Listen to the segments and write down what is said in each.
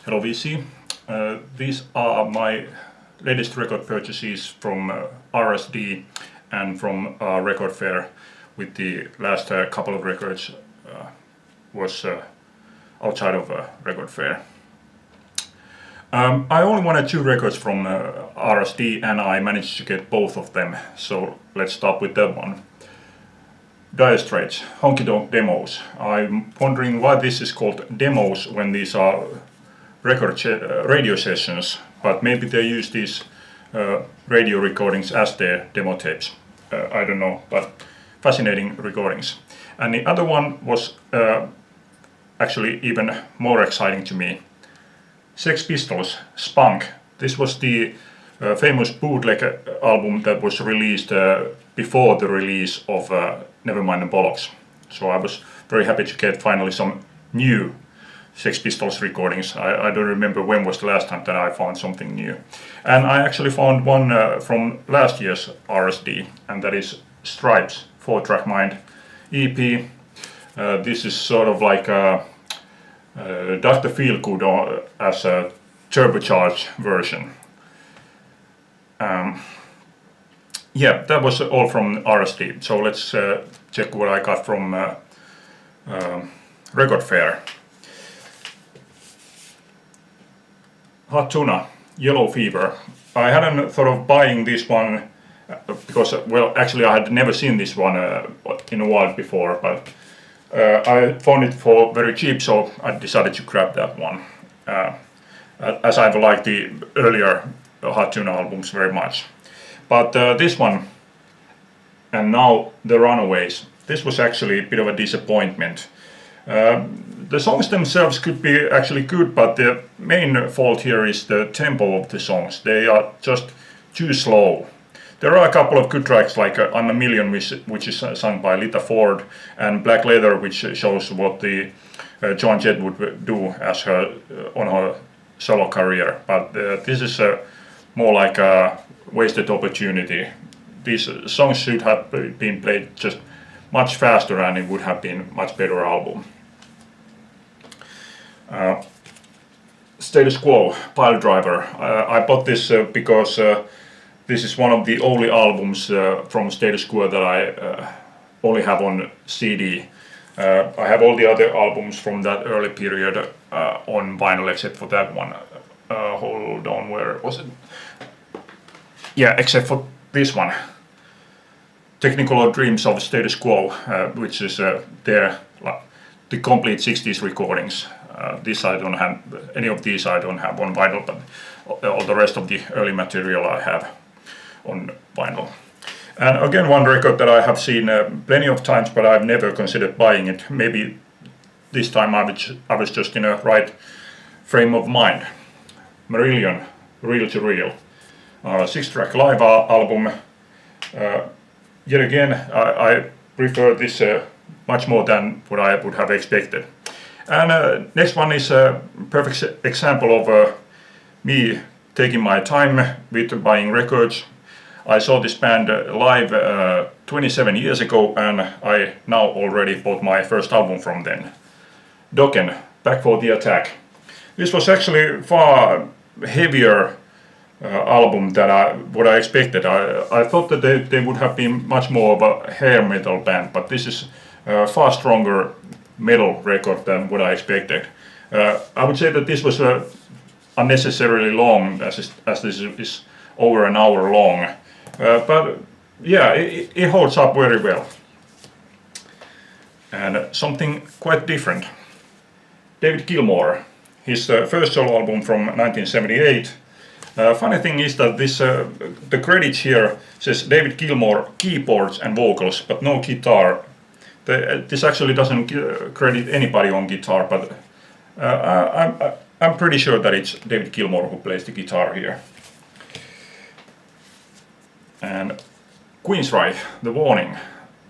Hello VC. These are my latest record purchases from RSD and from Record Fair, with the last couple of records was outside of Record Fair. I only wanted 2 records from RSD and I managed to get both of them, so let's start with that one. Dire Straits, Honky Tonk Demos. I'm wondering why this is called demos when these are radio sessions, but maybe they use these radio recordings as their demo tapes. I don't know, but fascinating recordings. And the other one was actually even more exciting to me. Sex Pistols, Spunk. This was the famous bootleg album that was released before the release of Nevermind the Bollocks. So I was very happy to get finally some new Sex Pistols recordings. I don't remember when was the last time that I found something new. And I actually found one from last year's RSD, and that is Stripes 4-track Mind EP. This is sort of like a Dr. Feelgood as a turbocharged version. Yeah, that was all from RSD. So let's check what I got from Record Fair. Hot Tuna, Yellow Fever. I hadn't thought of buying this one because, well, actually I had never seen this one in a while before, but I found it for very cheap, so I decided to grab that one. As I've liked the earlier Hot Tuna albums very much. But this one, and now The Runaways, this was actually a bit of a disappointment. The songs themselves could be actually good, but the main fault here is the tempo of the songs. They are just too slow. There are a couple of good tracks like I'm a Million, which is sung by Lita Ford, and Black Leather, which shows what the Joan Jett would do as her on her solo career. But this is more like a wasted opportunity. These songs should have been played just much faster and it would have been a much better album. Status Quo, Pile Driver. I bought this because this is one of the only albums from Status Quo that I only have on CD. I have all the other albums from that early period on vinyl except for that one. Hold on, where was it? Yeah, except for this one. Technicolor Dreams of Status Quo, which is the complete 60s recordings. This I don't have, any of these I don't have on vinyl, but all the rest of the early material I have on vinyl. And again, one record that I have seen plenty of times, but I've never considered buying it. Maybe this time I was just in a right frame of mind. Marillion, Reel to Reel. 6-track live album. Yet again, I prefer this much more than what I would have expected. And next one is a perfect example of me taking my time with buying records. I saw this band live 27 years ago, and I now already bought my first album from them. Dokken, Back for the Attack. This was actually far heavier album than what I expected. I thought that they would have been much more of a hair metal band, but this is a far stronger metal record than what I expected. I would say that this was unnecessarily long, as this is over an hour long. But yeah, it holds up very well. And something quite different. David Gilmour, his first solo album from 1978. Funny thing is that this the credits here says David Gilmour keyboards and vocals, but no guitar. This actually doesn't credit anybody on guitar, but I'm pretty sure that it's David Gilmour who plays the guitar here. And Queensryche, The Warning.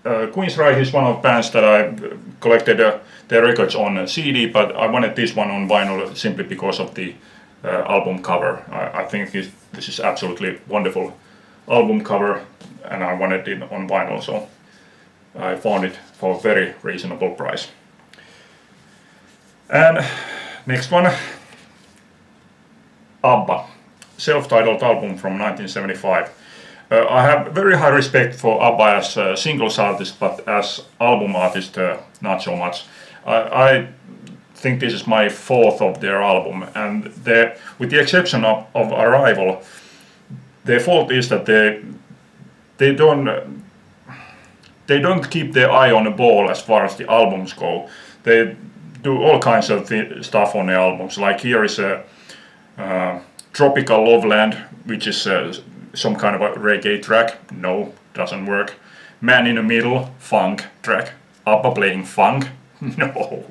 Queensryche is one of the bands that I collected their records on CD, but I wanted this one on vinyl simply because of the album cover. I think this is absolutely wonderful album cover, and I wanted it on vinyl, so I found it for a very reasonable price. And next one, ABBA, self-titled album from 1975. I have very high respect for ABBA as a singles artist, but as album artist, not so much. I think this is my fourth of their album, and with the exception of Arrival, their fault is that they don't keep their eye on the ball as far as the albums go. They do all kinds of stuff on the albums. Like here is a Tropical Loveland, which is some kind of a reggae track. No, doesn't work. Man in the Middle, funk track. ABBA playing funk. No.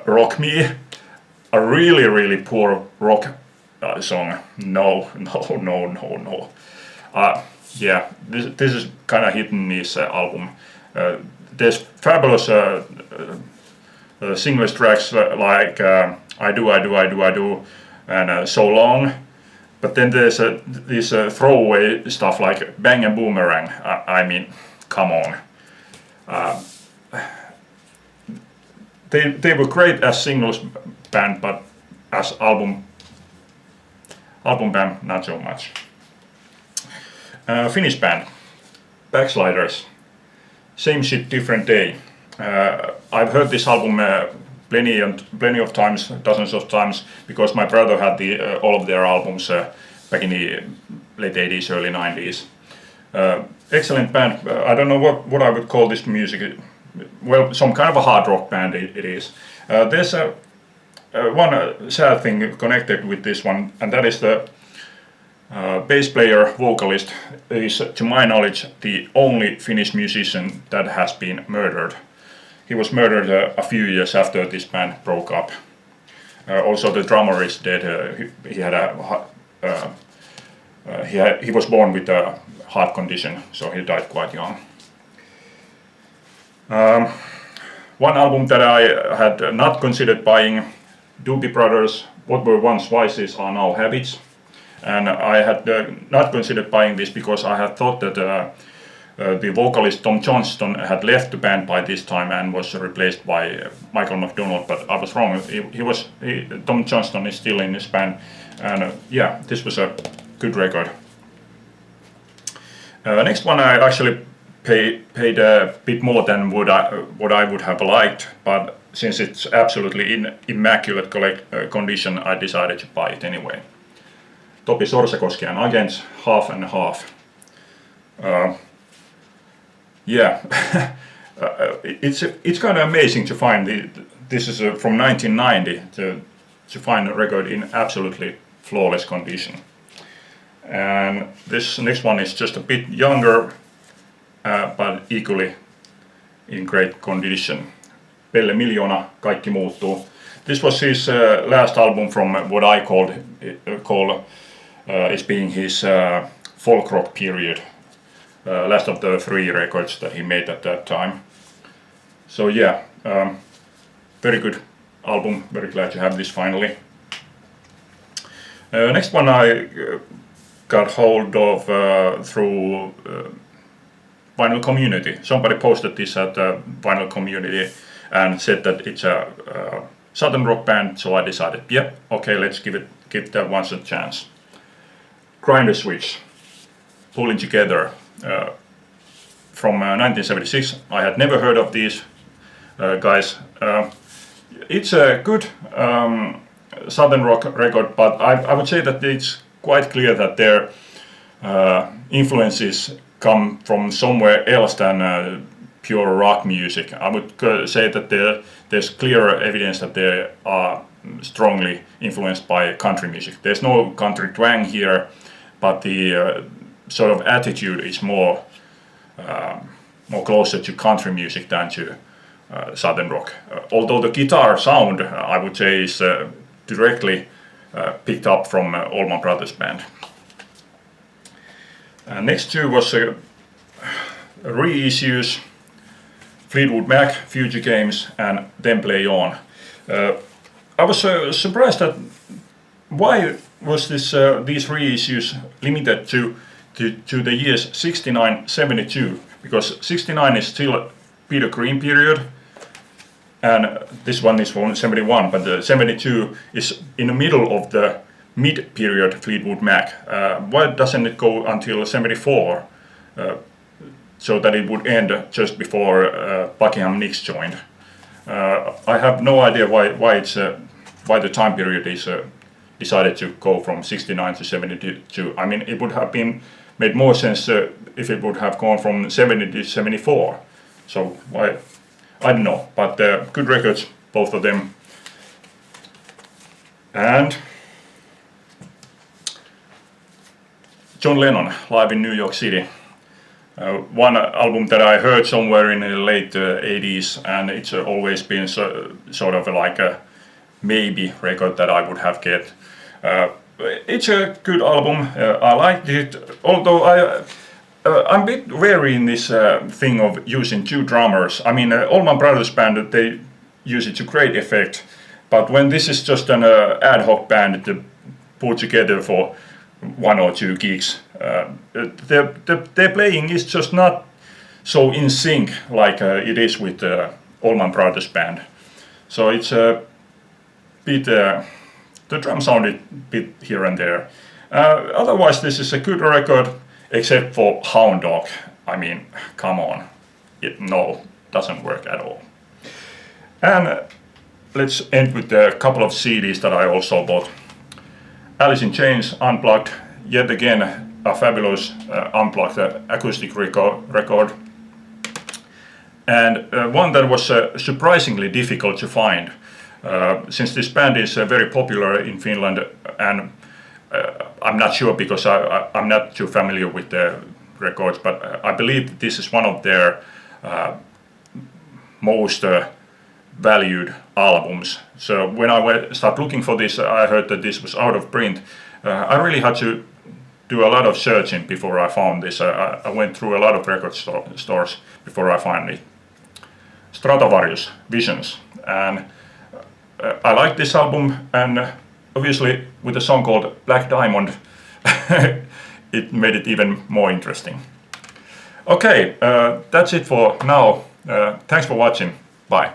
Rock Me, a really poor rock song. No. Yeah, this is kind of hit and miss album. There's fabulous singles tracks like I Do, and So Long. But then there's this throwaway stuff like Bang and Boomerang. I mean, come on. They were great as singles band, but as album band, not so much. Finnish band, Backsliders. Same shit, different day. I've heard this album plenty of times, dozens of times, because my brother had all of their albums back in the late 80s, early 90s. Excellent band. I don't know what I would call this music. Well, some kind of a hard rock band it is. There's one sad thing connected with this one, and that is the bass player, vocalist, is, to my knowledge, the only Finnish musician that has been murdered. He was murdered a few years after this band broke up. Also, the drummer is dead. He was born with a heart condition, so he died quite young. One album that I had not considered buying, Doobie Brothers, What Were Once Vices Are Now Habits. And I had not considered buying this because I had thought that the vocalist Tom Johnston had left the band by this time and was replaced by Michael McDonald, but I was wrong. Tom Johnston is still in this band, and yeah, this was a good record. Next one I actually paid a bit more than what I would have liked, but since it's absolutely in immaculate condition, I decided to buy it anyway. Topi Sorsakoski and Agents, half and half. Yeah, it's kind of amazing to find this is from 1990 to find a record in absolutely flawless condition. And this next one is just a bit younger, but equally in great condition. Pelle Miljoona, Kaikki muuttuu. This was his last album from what I call is being his folk rock period. Last of the 3 records that he made at that time. So yeah, very good album, very glad to have this finally. Next one I got hold of through Vinyl Community. Somebody posted this at Vinyl Community and said that it's a southern rock band, so I decided, yep, okay, let's give that one a chance. Grinder Switch, Pulling Together, from 1976. I had never heard of these guys. It's a good southern rock record, but I would say that it's quite clear that their influences come from somewhere else than pure rock music. I would say that there's clear evidence that they are strongly influenced by country music. There's no country twang here, but the sort of attitude is more closer to country music than to southern rock. Although the guitar sound, I would say, is directly picked up from Allman Brothers band. Next two was reissues, Fleetwood Mac, Future Games, and Then Play On. I was surprised at why was these reissues limited to the years 69, 72, because 69 is still Peter Green period, and this one is from 71, but the 72 is in the middle of the mid-period Fleetwood Mac. Why doesn't it go until 74, so that it would end just before Buckingham Nicks joined? I have no idea why the time period is decided to go from 69 to 72. I mean, it would have made more sense if it would have gone from 70 to 74. So why? I don't know, but good records, both of them. And John Lennon, live in New York City. One album that I heard somewhere in the late 80s, and it's always been sort of like a maybe record that I would have get. It's a good album. I liked it, although I'm a bit wary in this thing of using two drummers. I mean, Allman Brothers Band, they use it to great effect, but when this is just an ad hoc band to put together for one or two gigs, their playing is just not so in sync like it is with the Allman Brothers Band. So it's a bit, the drum sounded a bit here and there. Otherwise, this is a good record, except for Hound Dog. I mean, come on, doesn't work at all. And let's end with a couple of CDs that I also bought. Alice in Chains Unplugged, yet again a fabulous unplugged acoustic record. And one that was surprisingly difficult to find, since this band is very popular in Finland, and I'm not sure because I'm not too familiar with the records, but I believe this is one of their most valued albums. So when I started looking for this, I heard that this was out of print. I really had to do a lot of searching before I found this. I went through a lot of record stores before I found it. Stratovarius, Visions. And I like this album, and obviously with a song called Black Diamond, it made it even more interesting. Okay, that's it for now. Thanks for watching. Bye.